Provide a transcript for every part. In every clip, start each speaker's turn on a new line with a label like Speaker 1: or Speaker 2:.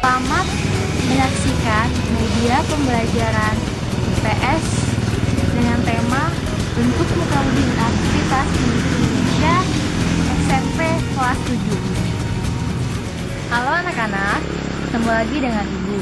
Speaker 1: Selamat menyaksikan media pembelajaran IPS dengan tema bentuk muka bumi dan aktivitas penduduk Indonesia SMP kelas 7. Halo anak-anak, ketemu lagi dengan Ibu.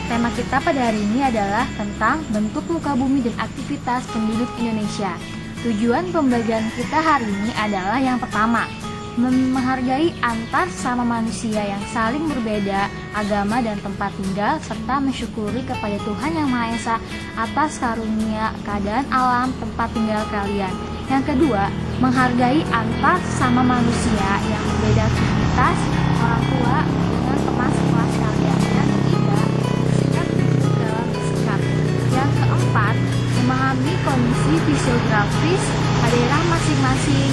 Speaker 1: Tema kita pada hari ini adalah tentang bentuk muka bumi dan aktivitas penduduk Indonesia. Tujuan pembelajaran kita hari ini adalah yang pertama, menghargai antar sesama manusia yang saling berbeda agama dan tempat tinggal, serta mensyukuri kepada Tuhan Yang Maha Esa atas karunia keadaan alam tempat tinggal kalian. Yang kedua, menghargai antar sesama manusia yang berbeda aktivitas, orang tua dengan teman sekelas kalian. Yang ketiga, sikap hidup dalam bersikap. Yang keempat, memahami kondisi fisiografis daerah masing-masing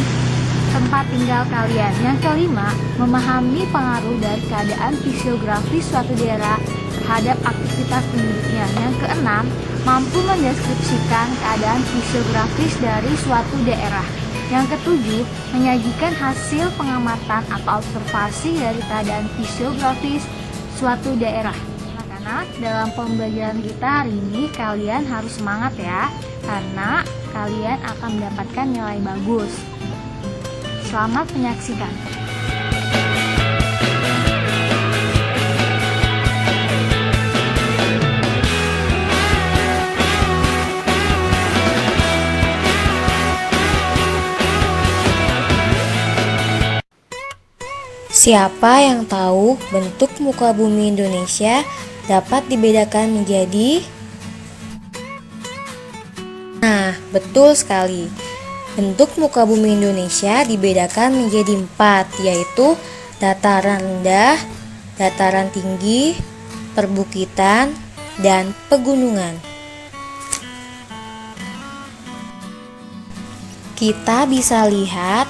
Speaker 1: tempat tinggal kalian. Yang kelima, memahami pengaruh dari keadaan fisiografis suatu daerah terhadap aktivitas penduduknya. Yang keenam, mampu mendeskripsikan keadaan fisiografis dari suatu daerah. Yang ketujuh, menyajikan hasil pengamatan atau observasi dari keadaan fisiografis suatu daerah. Anak-anak, dalam pembelajaran kita hari ini kalian harus semangat ya, karena kalian akan mendapatkan nilai bagus. Selamat menyaksikan.
Speaker 2: Siapa yang tahu bentuk muka bumi Indonesia dapat dibedakan menjadi? Nah, betul sekali. Bentuk muka bumi Indonesia dibedakan menjadi 4, yaitu dataran rendah, dataran tinggi, perbukitan, dan pegunungan. Kita bisa lihat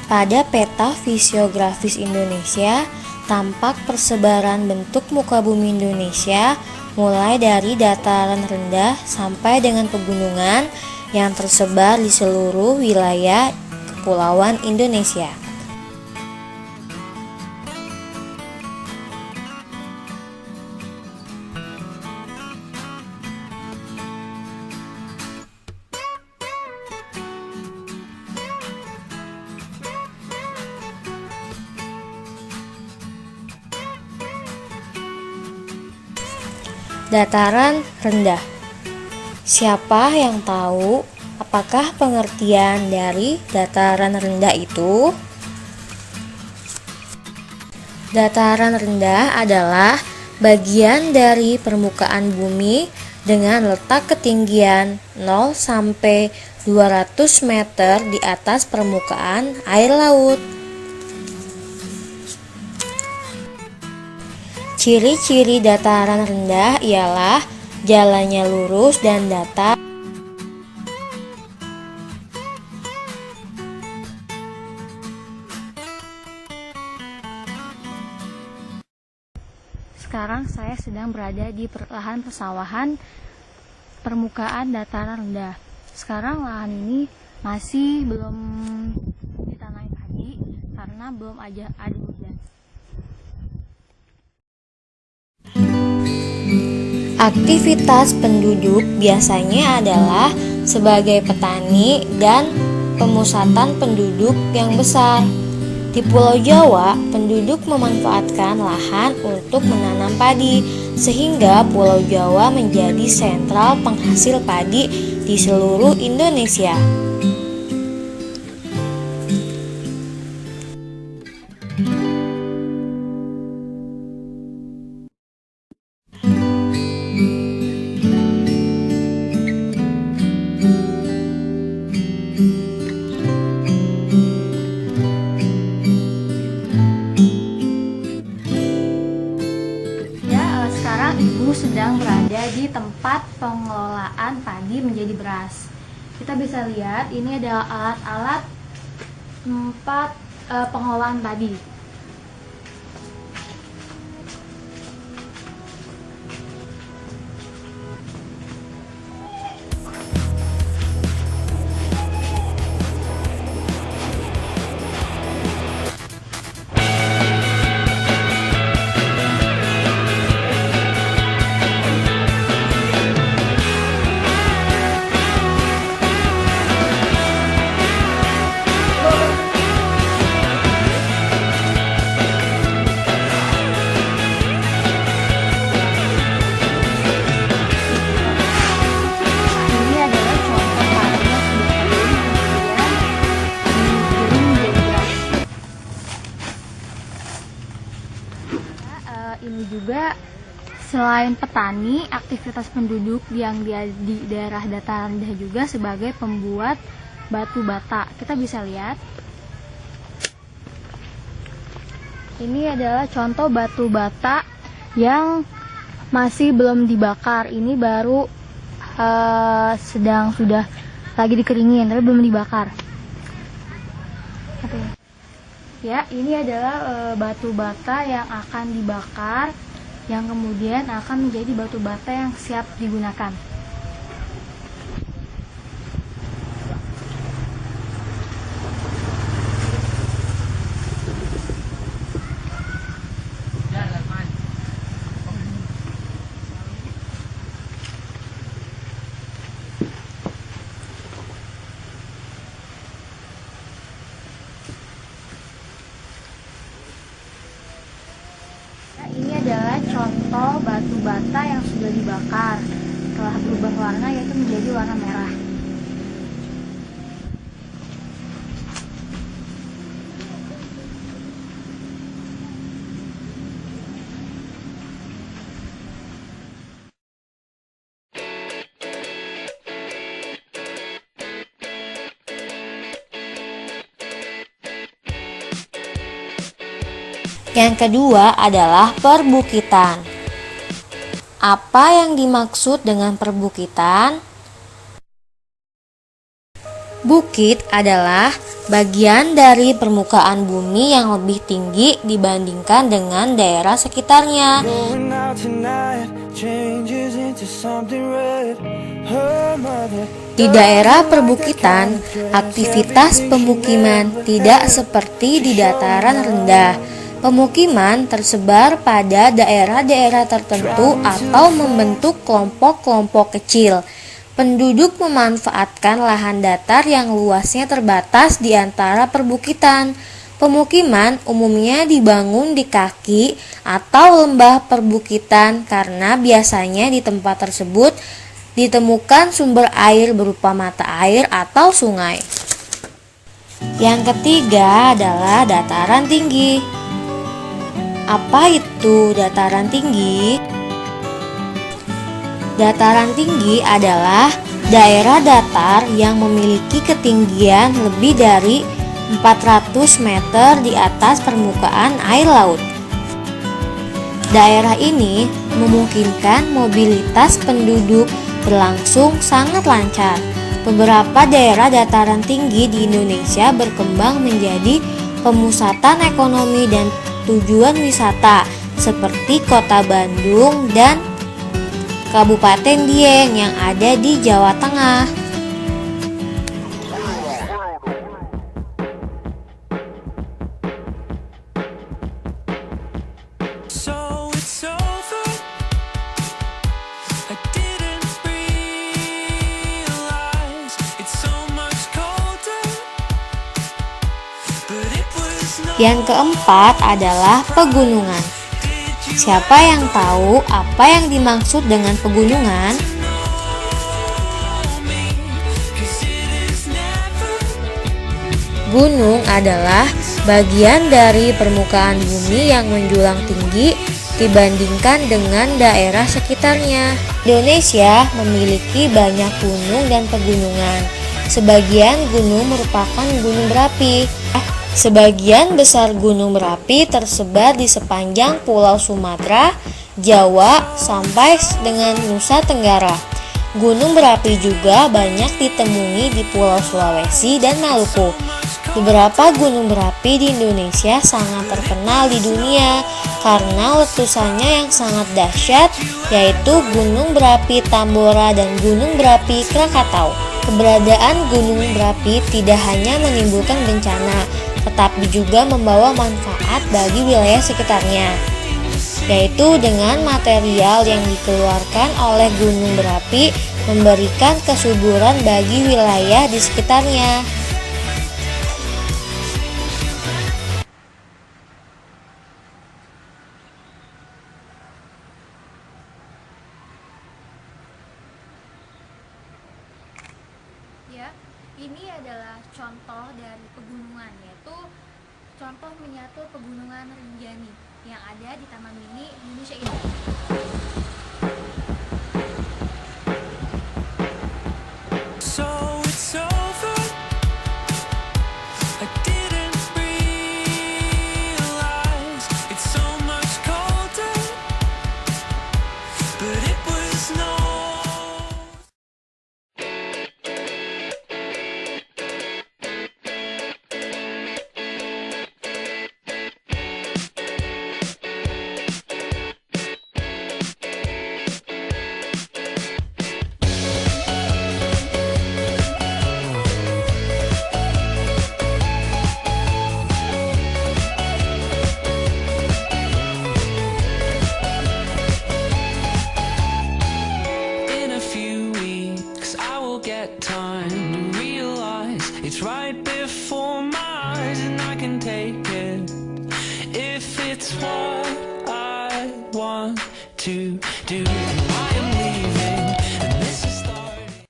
Speaker 2: pada peta fisiografis Indonesia, tampak persebaran bentuk muka bumi Indonesia mulai dari dataran rendah sampai dengan pegunungan yang tersebar di seluruh wilayah kepulauan Indonesia. Dataran rendah. Siapa yang tahu apakah pengertian dari dataran rendah itu? Dataran rendah adalah bagian dari permukaan bumi dengan letak ketinggian 0 sampai 200 meter di atas permukaan air laut. Ciri-ciri dataran rendah ialah jalannya lurus dan datar.
Speaker 1: Sekarang saya sedang berada di lahan persawahan permukaan dataran rendah. Sekarang lahan ini masih belum karena belum ada hujan.
Speaker 2: Aktivitas penduduk biasanya adalah sebagai petani dan pemusatan penduduk yang besar. Di Pulau Jawa, penduduk memanfaatkan lahan untuk menanam padi, sehingga Pulau Jawa menjadi sentral penghasil padi di seluruh Indonesia.
Speaker 1: Sekarang Ibu sedang berada di tempat pengelolaan padi menjadi beras. Kita bisa lihat ini adalah alat-alat tempat pengolahan padi. Ini juga selain petani, aktivitas penduduk yang di daerah dataran rendah juga sebagai pembuat batu bata. Kita bisa lihat. Ini adalah contoh batu bata yang masih belum dibakar. Ini baru sudah lagi dikeringin, tapi belum dibakar. Ya, ini adalah batu bata yang akan dibakar, yang kemudian akan menjadi batu bata yang siap digunakan. Ini adalah contoh batu bata yang sudah dibakar, telah berubah warna yaitu menjadi warna merah.
Speaker 2: Yang kedua adalah perbukitan. Apa yang dimaksud dengan perbukitan? Bukit adalah bagian dari permukaan bumi yang lebih tinggi dibandingkan dengan daerah sekitarnya. Di daerah perbukitan, aktivitas pemukiman tidak seperti di dataran rendah. Pemukiman tersebar pada daerah-daerah tertentu atau membentuk kelompok-kelompok kecil. Penduduk memanfaatkan lahan datar yang luasnya terbatas di antara perbukitan. Pemukiman umumnya dibangun di kaki atau lembah perbukitan karena biasanya di tempat tersebut ditemukan sumber air berupa mata air atau sungai. Yang ketiga adalah dataran tinggi. Apa itu dataran tinggi? Dataran tinggi adalah daerah datar yang memiliki ketinggian lebih dari 400 meter di atas permukaan air laut. Daerah ini memungkinkan mobilitas penduduk berlangsung sangat lancar. Beberapa daerah dataran tinggi di Indonesia berkembang menjadi pemusatan ekonomi dan tujuan wisata seperti Kota Bandung dan Kabupaten Dieng yang ada di Jawa Tengah. Yang keempat adalah pegunungan. Siapa yang tahu apa yang dimaksud dengan pegunungan? Gunung adalah bagian dari permukaan bumi yang menjulang tinggi dibandingkan dengan daerah sekitarnya. Indonesia memiliki banyak gunung dan pegunungan. Sebagian gunung merupakan gunung berapi. Sebagian besar gunung berapi tersebar di sepanjang Pulau Sumatera, Jawa, sampai dengan Nusa Tenggara. Gunung berapi juga banyak ditemui di Pulau Sulawesi dan Maluku. Beberapa gunung berapi di Indonesia sangat terkenal di dunia karena letusannya yang sangat dahsyat, yaitu Gunung Berapi Tambora dan Gunung Berapi Krakatau. Keberadaan gunung berapi tidak hanya menimbulkan bencana, tetapi juga membawa manfaat bagi wilayah sekitarnya, yaitu dengan material yang dikeluarkan oleh gunung berapi memberikan kesuburan bagi wilayah di sekitarnya.
Speaker 1: Ya, ini adalah contoh dari pegunungan, yaitu contoh miniatur pegunungan Rinjani yang ada di Taman Mini Indonesia ini.
Speaker 3: It's right before my eyes and I can take it if it's what I want to do. I am leaving and this is starting.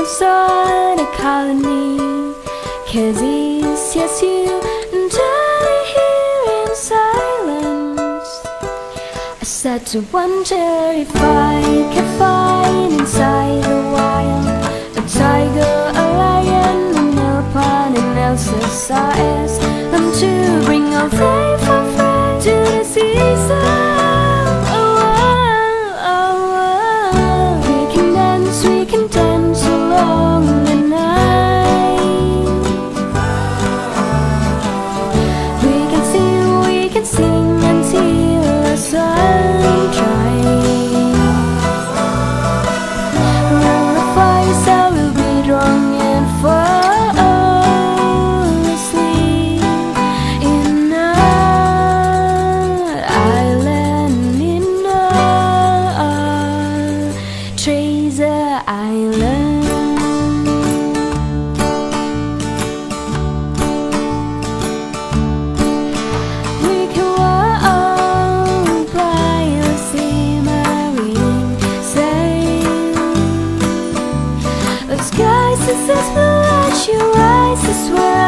Speaker 4: Start a colony, 'cause it's just you and I here in silence. I start to wonder if I can find inside the wild a tiger, a lion, an elephant, an LCSIS, and to bring a faithful friend to the season. is where